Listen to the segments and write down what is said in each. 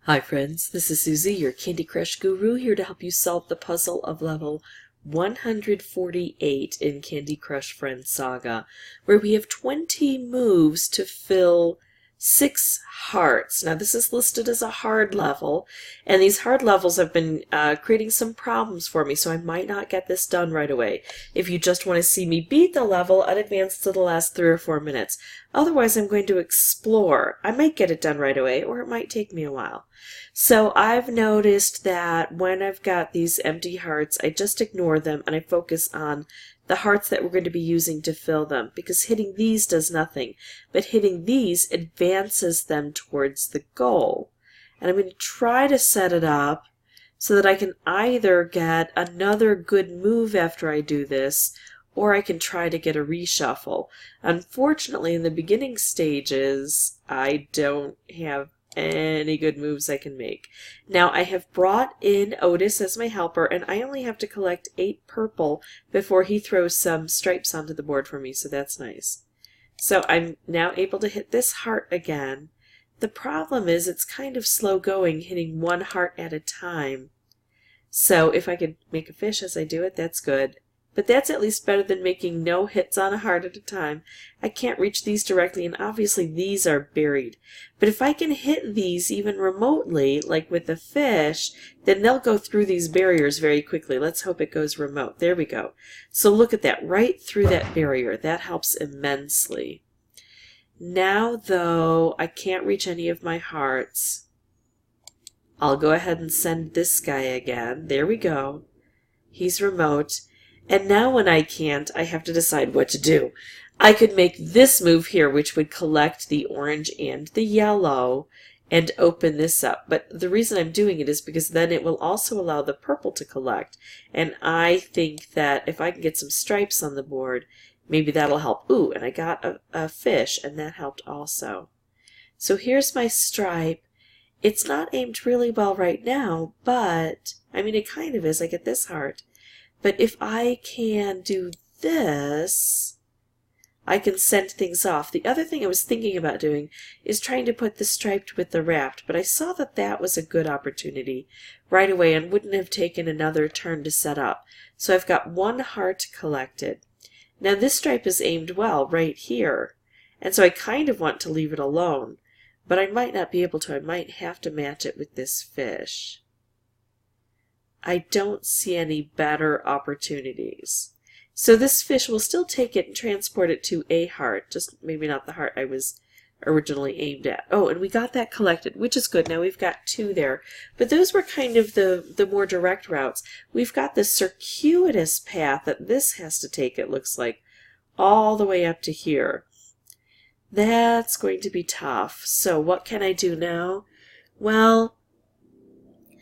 Hi friends, this is Susie, your Candy Crush guru, here to help you solve the puzzle of level 148 in Candy Crush Friends Saga, where we have 20 moves to fill 6 hearts. Now this is listed as a hard level, and these hard levels have been creating some problems for me, so I might not get this done right away. If you just want to see me beat the level, I'd advance to the last 3 or 4 minutes. Otherwise, I'm going to explore. I might get it done right away, or it might take me a while. So I've noticed that when I've got these empty hearts, I just ignore them and I focus on the hearts that we're going to be using to fill them, because hitting these does nothing, but hitting these advances them towards the goal. And I'm going to try to set it up so that I can either get another good move after I do this, or I can try to get a reshuffle. Unfortunately, in the beginning stages, I don't have any good moves I can make. Now I have brought in Otis as my helper, and I only have to collect 8 purple before he throws some stripes onto the board for me, so that's nice. So I'm now able to hit this heart again. The problem is it's kind of slow going, hitting 1 heart at a time. So if I could make a fish as I do it, that's good. But that's at least better than making no hits on a heart at a time. I can't reach these directly, and obviously these are buried. But if I can hit these even remotely, like with the fish, then they'll go through these barriers very quickly. Let's hope it goes remote. There we go. So look at that, right through that barrier. That helps immensely. Now, though, I can't reach any of my hearts. I'll go ahead and send this guy again. There we go. He's remote. And now when I can't, I have to decide what to do. I could make this move here, which would collect the orange and the yellow, and open this up. But the reason I'm doing it is because then it will also allow the purple to collect. And I think that if I can get some stripes on the board, maybe that'll help. Ooh, and I got a fish, and that helped also. So here's my stripe. It's not aimed really well right now, but, I mean, it kind of is. I get this heart. But if I can do this, I can send things off. The other thing I was thinking about doing is trying to put the striped with the wrapped, but I saw that that was a good opportunity right away and wouldn't have taken another turn to set up. So I've got 1 heart collected. Now this stripe is aimed well right here, and so I kind of want to leave it alone, but I might not be able to. I might have to match it with this fish. I don't see any better opportunities. So this fish will still take it and transport it to a heart, just maybe not the heart I was originally aimed at. Oh, and we got that collected, which is good. Now we've got 2 there. But those were kind of the more direct routes. We've got the circuitous path that this has to take, it looks like, all the way up to here. That's going to be tough. So what can I do now? Well,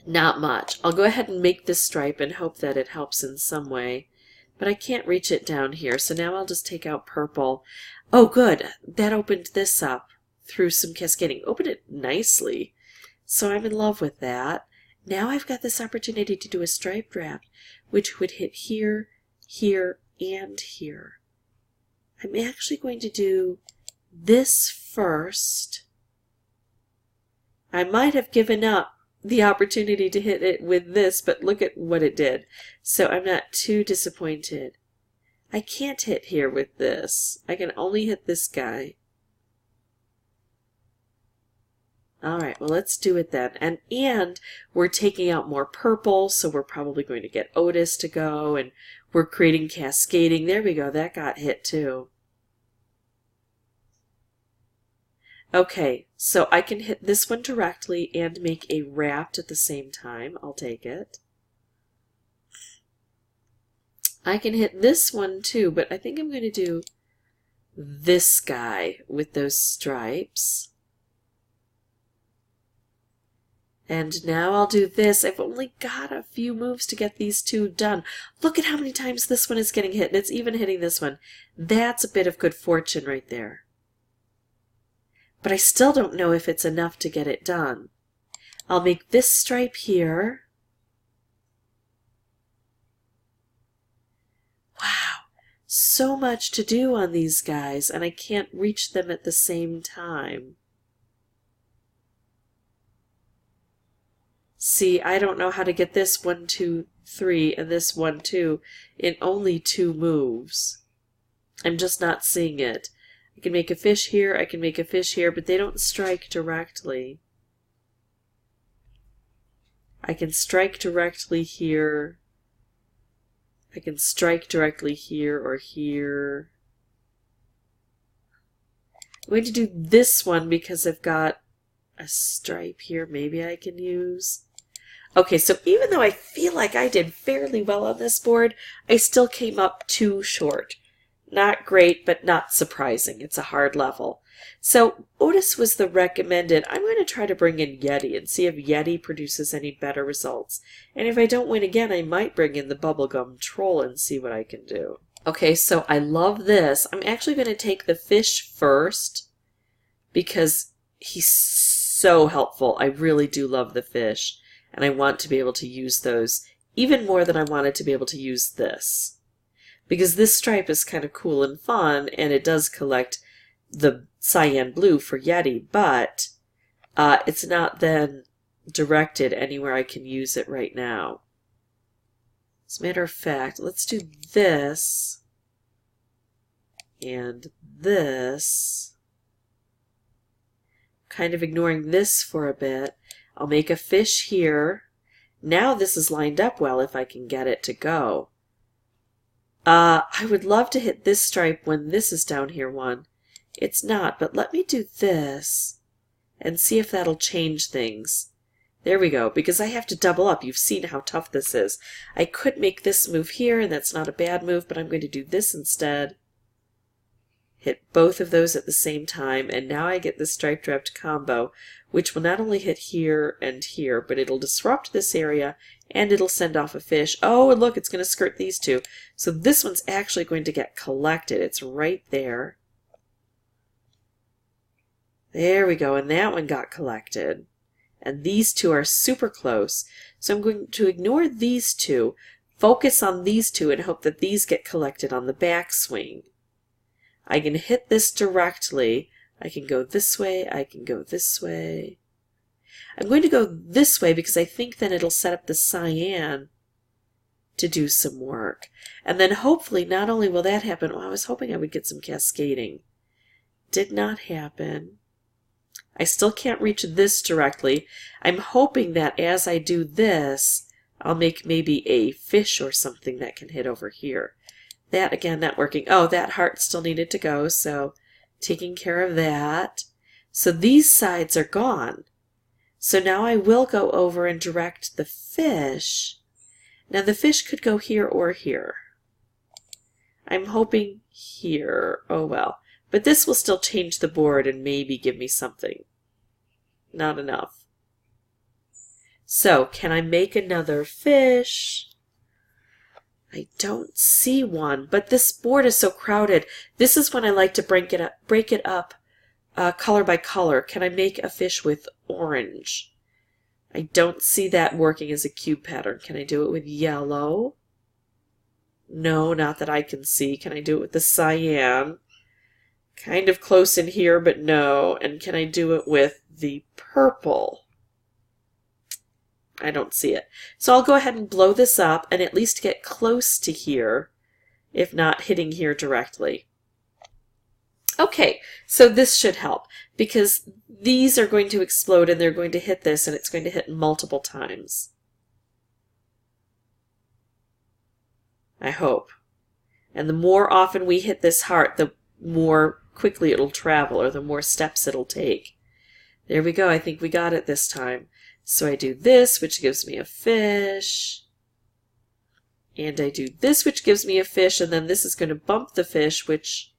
not much. I'll go ahead and make this stripe and hope that it helps in some way. But I can't reach it down here, so now I'll just take out purple. Oh, good. That opened this up through some cascading. Opened it nicely. So I'm in love with that. Now I've got this opportunity to do a striped wrap, which would hit here, here, and here. I'm actually going to do this first. I might have given up the opportunity to hit it with this, but look at what it did. So I'm not too disappointed. I can't hit here with this. I can only hit this guy. Alright, well let's do it then. And we're taking out more purple, so we're probably going to get Otis to go, and we're creating cascading. There we go, that got hit too. Okay, so I can hit this one directly and make a wrapped at the same time. I'll take it. I can hit this one too, but I think I'm going to do this guy with those stripes. And now I'll do this. I've only got a few moves to get these 2 done. Look at how many times this one is getting hit, and it's even hitting this one. That's a bit of good fortune right there. But I still don't know if it's enough to get it done. I'll make this stripe here. Wow, so much to do on these guys, and I can't reach them at the same time. See, I don't know how to get this 1, 2, 3 and this 1, 2 in only 2 moves. I'm just not seeing it. I can make a fish here, I can make a fish here, but they don't strike directly. I can strike directly here. I can strike directly here or here. I'm going to do this one because I've got a stripe here maybe I can use. Okay, so even though I feel like I did fairly well on this board, I still came up too short. Not great, but not surprising. It's a hard level. So Otis was the recommended. I'm going to try to bring in Yeti and see if Yeti produces any better results. And if I don't win again, I might bring in the Bubblegum Troll and see what I can do. Okay, so I love this. I'm actually going to take the fish first because he's so helpful. I really do love the fish, and I want to be able to use those even more than I wanted to be able to use this. Because this stripe is kind of cool and fun, and it does collect the cyan blue for Yeti, but it's not then directed anywhere I can use it right now. As a matter of fact, let's do this and this. Kind of ignoring this for a bit. I'll make a fish here. Now this is lined up well if I can get it to go. I would love to hit this stripe when this is down here one. It's not, but let me do this and see if that'll change things. There we go, because I have to double up. You've seen how tough this is. I could make this move here, and that's not a bad move, but I'm going to do this instead. Hit both of those at the same time, and now I get the stripe-draped combo, which will not only hit here and here, but it'll disrupt this area, and it'll send off a fish. Oh, and look, it's going to skirt these two. So this one's actually going to get collected. It's right there. There we go, and that one got collected. And these two are super close. So I'm going to ignore these two, focus on these two, and hope that these get collected on the backswing. I can hit this directly. I can go this way. I can go this way. I'm going to go this way because I think then it'll set up the cyan to do some work. And then hopefully not only will that happen, I was hoping I would get some cascading. Did not happen. I still can't reach this directly. I'm hoping that as I do this, I'll make maybe a fish or something that can hit over here. That, again, not working. Oh, that heart still needed to go, so taking care of that. So these sides are gone. So now I will go over and direct the fish. Now the fish could go here or here. I'm hoping here. Oh well. But this will still change the board and maybe give me something. Not enough. So, can I make another fish? I don't see one, but this board is so crowded. This is when I like to break it up color by color. Can I make a fish with orange? I don't see that working as a cube pattern. Can I do it with yellow? No, not that I can see. Can I do it with the cyan? Kind of close in here, but no. And can I do it with the purple? I don't see it. So I'll go ahead and blow this up and at least get close to here, if not hitting here directly. Okay, so this should help because these are going to explode and they're going to hit this and it's going to hit multiple times. I hope. And the more often we hit this heart, the more quickly it'll travel or the more steps it'll take. There we go. I think we got it this time. So I do this, which gives me a fish. And I do this, which gives me a fish. And then this is going to bump the fish, which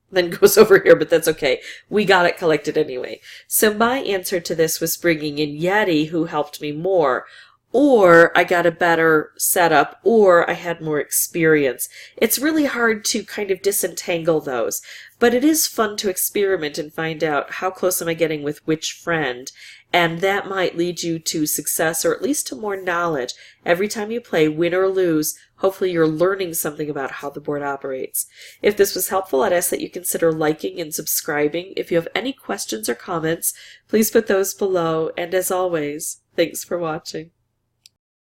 then goes over here, but that's okay. We got it collected anyway. So my answer to this was bringing in Yeti, who helped me more. or I got a better setup, or I had more experience. It's really hard to kind of disentangle those, but it is fun to experiment and find out how close am I getting with which friend, and that might lead you to success or at least to more knowledge. Every time you play, win or lose, hopefully you're learning something about how the board operates. If this was helpful, I'd ask that you consider liking and subscribing. If you have any questions or comments, please put those below, and as always, thanks for watching.